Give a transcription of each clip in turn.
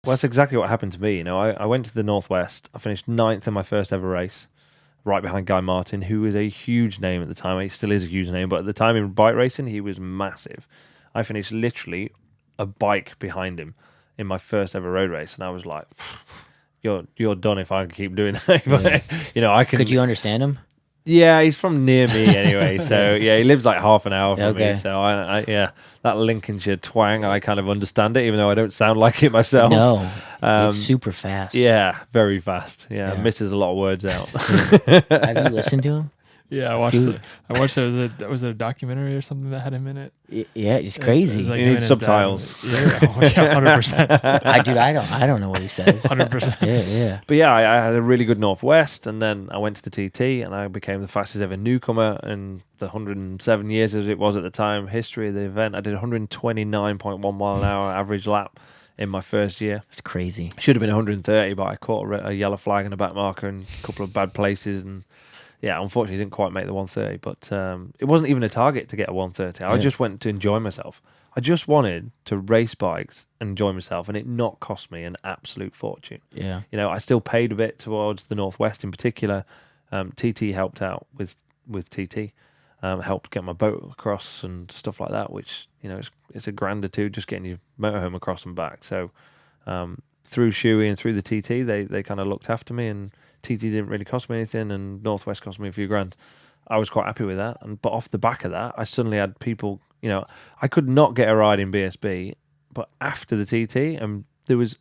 Well, that's exactly what happened to me. You know, I went to the Northwest. I finished 9th in my first ever race, right behind Guy Martin, who was a huge name at the time. He still is a huge name, but at the time in bike racing, he was massive. I finished literally a bike behind him in my first ever road race, and I was like, "You're done if I can keep doing that." Yeah. You know, I can. Could you understand him? Yeah, he's from near me anyway, so yeah, he lives like half an hour from Okay. me. So I yeah, that Lincolnshire twang, I kind of understand it, even though I don't sound like it myself. No, it's super fast. Yeah, very fast. Yeah, Yeah. misses a lot of words out. Have you listened to him? Yeah, I watched Dude. it. Was it a documentary or something that had him in it? Yeah, it's crazy. It's like You him need and his dad. subtitles. Yeah, 100%. Dude, I don't know what he says. 100%. Yeah. But yeah, I had a really good Northwest, and then I went to the TT, and I became the fastest ever newcomer in the 107 years as it was at the time history of the event. I did 129.1 mile an hour average lap in my first year. It's crazy. Should have been 130, but I caught a yellow flag and a back marker and a couple of bad places, and yeah, unfortunately didn't quite make the 130. But it wasn't even a target to get a 130. I just went to enjoy myself. I just wanted to race bikes and enjoy myself, and it not cost me an absolute fortune. Yeah. You know, I still paid a bit towards the Northwest in particular. TT helped out with TT, helped get my boat across and stuff like that, which, you know, it's a grand or two just getting your motorhome across and back. So through Shuey and through the TT, they kind of looked after me, and TT didn't really cost me anything, and Northwest cost me a few grand. I was quite happy with that. But off the back of that, I suddenly had people, you know, I could not get a ride in BSB, but after the TT, there was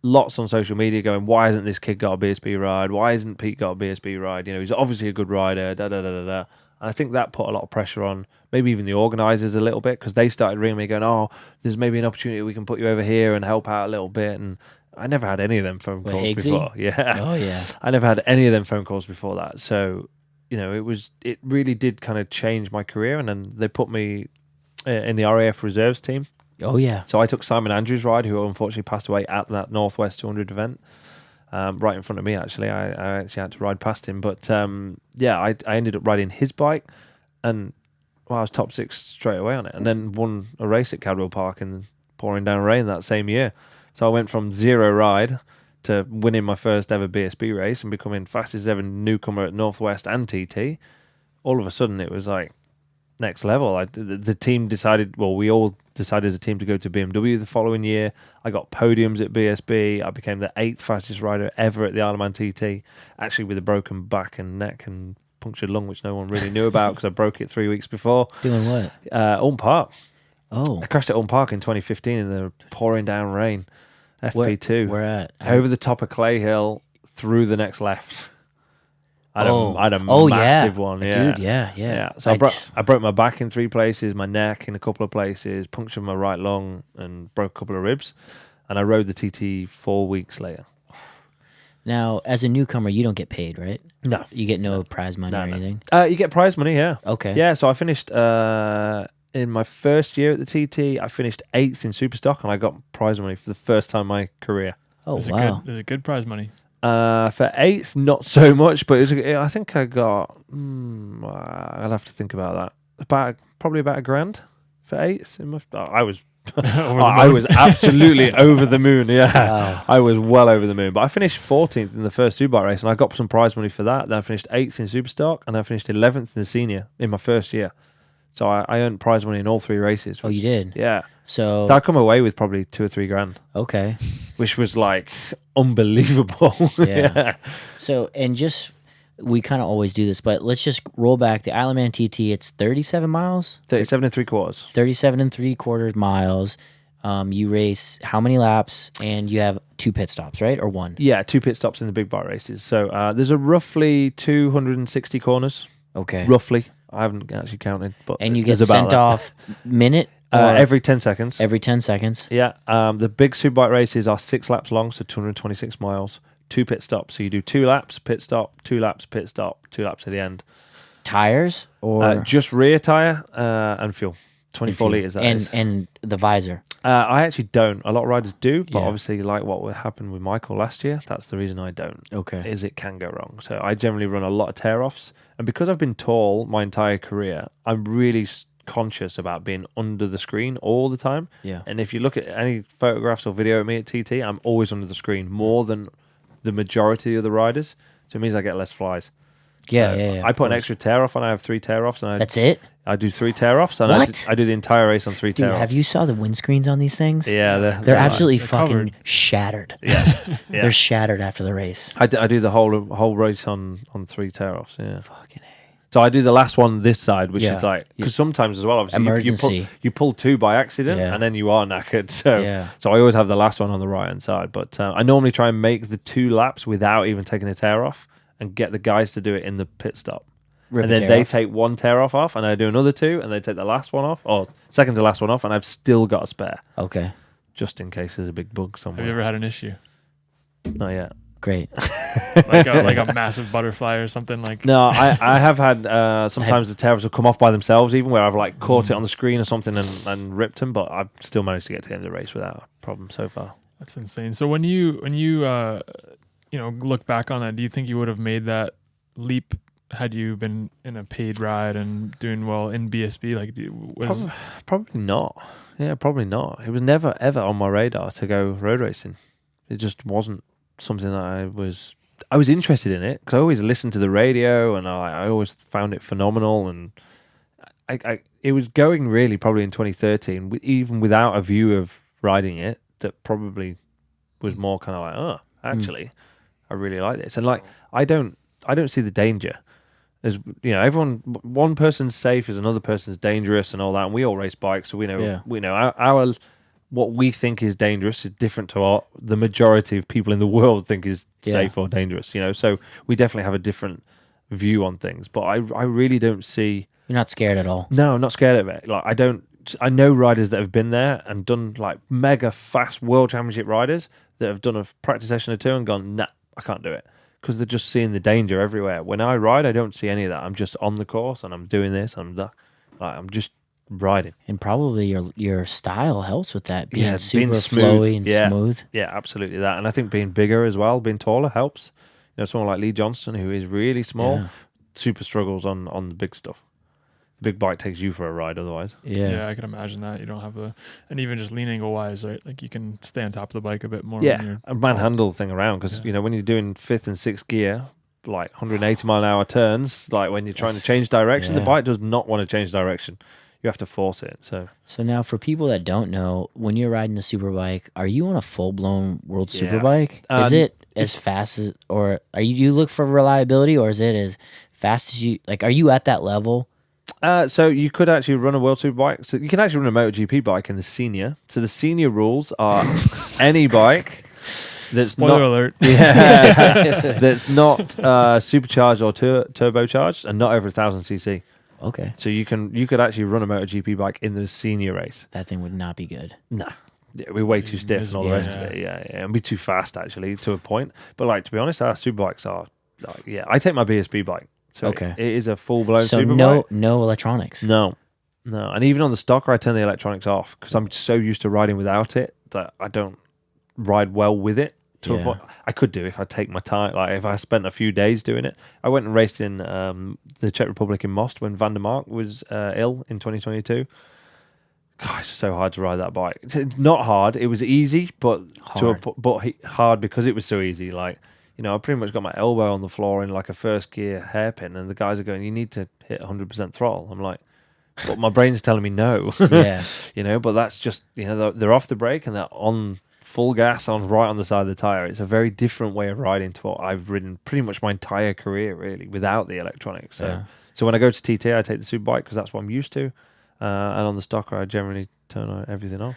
lots on social media going, why hasn't this kid got a BSB ride? Why hasn't Pete got a BSB ride? You know, he's obviously a good rider, da-da-da-da-da. And I think that put a lot of pressure on maybe even the organisers a little bit, because they started ringing me going, oh, there's maybe an opportunity we can put you over here and help out a little bit. And I never had any of them phone calls Higgsy? before. Yeah. Oh yeah. I never had any of them phone calls before that. So, you know, it really did kind of change my career. And then they put me in the RAF reserves team. Oh yeah. So I took Simon Andrews' ride, who unfortunately passed away at that Northwest 200 event, right in front of me, actually. I actually had to ride past him. But, yeah, I ended up riding his bike, and well, I was top 6 straight away on it, and then won a race at Cadwell Park in pouring down rain that same year. So I went from 0 ride to winning my first ever BSB race and becoming fastest ever newcomer at Northwest and TT. All of a sudden, it was like next level. The team decided, well, we all decided as a team to go to BMW the following year. I got podiums at BSB. I became the 8th fastest rider ever at the Isle of Man TT, actually with a broken back and neck and punctured lung, which no one really knew about because I broke it 3 weeks before. Doing what? Ulm Park. Oh. I crashed at Ulm Park in 2015 in the pouring down rain. FP2. Where at? Over the top of Clay Hill, through the next left. I had a Oh, massive yeah. one. Yeah. Dude, yeah. So I broke my back in 3 places, my neck in a couple of places, punctured my right lung, and broke a couple of ribs. And I rode the TT 4 weeks later. Now, as a newcomer, you don't get paid, right? No. You get no prize money or anything? You get prize money, yeah. Okay. Yeah, so I finished in my first year at the TT, I finished 8th in Superstock, and I got prize money for the first time in my career. Oh, Is wow. it good prize money? For 8th, not so much, but I think I got. I'll have to think about that. Probably about $1,000 for 8th. I was. I was absolutely over the moon. Yeah, Wow. I was well over the moon. But I finished 14th in the first Superbike race, and I got some prize money for that. Then I finished 8th in Superstock, and I finished 11th in the senior in my first year. So I earned prize money in all 3 races. Oh, you did? Yeah. So I come away with probably $2,000 or $3,000, okay. which was like unbelievable. Yeah. So, and just, we kind of always do this, but let's just roll back the Isle of Man TT. It's 37 miles? 37 3/4. 37 3/4 miles. You race how many laps, and you have 2 pit stops, right? Or 1? Yeah, 2 pit stops in the big bike races. So there's a roughly 260 corners. Okay. Roughly. I haven't actually counted, but And you get there's about sent that. off minute? Or Every 10 seconds. every 10 seconds? Yeah. The big Superbike races are 6 laps long, so 226 miles. 2 pit stops. So you do 2 laps, pit stop, 2 laps, pit stop, 2 laps at the end. Tires? Or Just rear tyre and fuel. 24 litres, that is. and the visor. I actually don't. A lot of riders do, but Yeah. obviously, like what happened with Michael last year, that's the reason I don't. Okay. Is it can go wrong. So I generally run a lot of tear-offs. And because I've been tall my entire career, I'm really conscious about being under the screen all the time. Yeah. And if you look at any photographs or video of me at TT, I'm always under the screen more than the majority of the riders. So it means I get less flies. Yeah, So yeah. I put an extra tear off, and I have 3 tear offs, and That's it. I do 3 tear offs, and What? I do the entire race on 3 Dude, tear offs. have you saw the windscreens on these things? Yeah, They're absolutely they're fucking covered. shattered. yeah. They're shattered after the race. I do the whole race on 3 tear offs. Yeah. Fucking A. So I do the last one this side, which Yeah. is like because sometimes as well, obviously Emergency. you pull 2 by accident, Yeah. and then you are knackered. So Yeah. so I always have the last one on the right hand side. But I normally try and make the 2 laps without even taking a tear off, and get the guys to do it in the pit stop. Rip And a then tear they off. take 1 tear off, and I do another 2, and they take the last one off, or second to last one off, and I've still got a spare Okay, just in case there's a big bug Have somewhere. you ever had an issue? Not yet. great. Like a massive butterfly or something like No, I have had sometimes the tear offs will come off by themselves, even where I've like caught it on the screen or something and ripped them, but I've still managed to get to the end of the race without a problem so far. That's insane. So when you look back on that, do you think you would have made that leap had you been in a paid ride and doing well in BSB? Like, Probably not. Yeah, probably not. It was never ever on my radar to go road racing. It just wasn't something that I was interested in it because I always listened to the radio and I always found it phenomenal, and it was going really probably in 2013 even without a view of riding it, that probably was more kind of like, oh, actually I really like this. And like I don't see the danger. There's, one person's safe is another person's dangerous and all that, and we all race bikes, so we know our what we think is dangerous is different to what the majority of people in the world think is safe or dangerous. So we definitely have a different view on things. But I really don't see. You're not scared at all. No, I'm not scared of it. Like I know riders that have been there and done like mega fast world championship riders that have done a practice session or 2 and gone, nah, I can't do it. Because they're just seeing the danger everywhere. When I ride, I don't see any of that. I'm just on the course and I'm doing this. I'm just riding. And probably your style helps with that, being Yeah, super being smooth. flowy and Yeah. smooth. Yeah, absolutely that. And I think being bigger as well, being taller helps. Someone like Lee Johnston, who is really small, Yeah. super struggles on the big stuff. The big bike takes you for a ride otherwise. yeah, I can imagine that. You don't have and even just lean angle wise, right? Like you can stay on top of the bike a bit more. When Yeah, you're a manhandle thing around because when you're doing 5th and 6th gear, like 180 mile an hour turns, like when you're trying to change direction, the bike does not want to change direction. You have to force it. So now for people that don't know, when you're riding the superbike, are you on a full blown world Yeah. superbike? Is it as fast as, or do you look for reliability, or is it as fast as you like? Are you at that level? So you could actually run a World Superbike. So you can actually run a MotoGP bike in the senior. So the senior rules are any bike that's Spoiler not alert. that's not supercharged or turbocharged and not over 1,000 cc. Okay, So you could actually run a MotoGP bike in the senior race. that thing would not be good. Nah. Yeah, we're way too stiff and all the Yeah. rest of it. Yeah, and we're too fast actually to a point. But like to be honest, our superbikes are like, I take my BSB bike. So Okay. it is a full blown So superbike. no electronics. No. And even on the stocker, I turn the electronics off because I'm so used to riding without it that I don't ride well with it. To a Yeah. point. I could do if I take my time. Like if I spent a few days doing it. I went and raced in the Czech Republic in Most when Van der Mark was ill in 2022. God, it's so hard to ride that bike. It's not hard. It was easy, but hard because it was so easy. Like, I pretty much got my elbow on the floor in like a first gear hairpin, and the guys are going, "You need to hit 100% throttle." I'm like, but my brain's telling me no. Yeah. But that's just they're off the brake and they're on full gas on right on the side of the tire. It's a very different way of riding to what I've ridden pretty much my entire career, really, without the electronics. So when I go to TT, I take the Superbike because that's what I'm used to. And on the stocker, I generally turn everything off.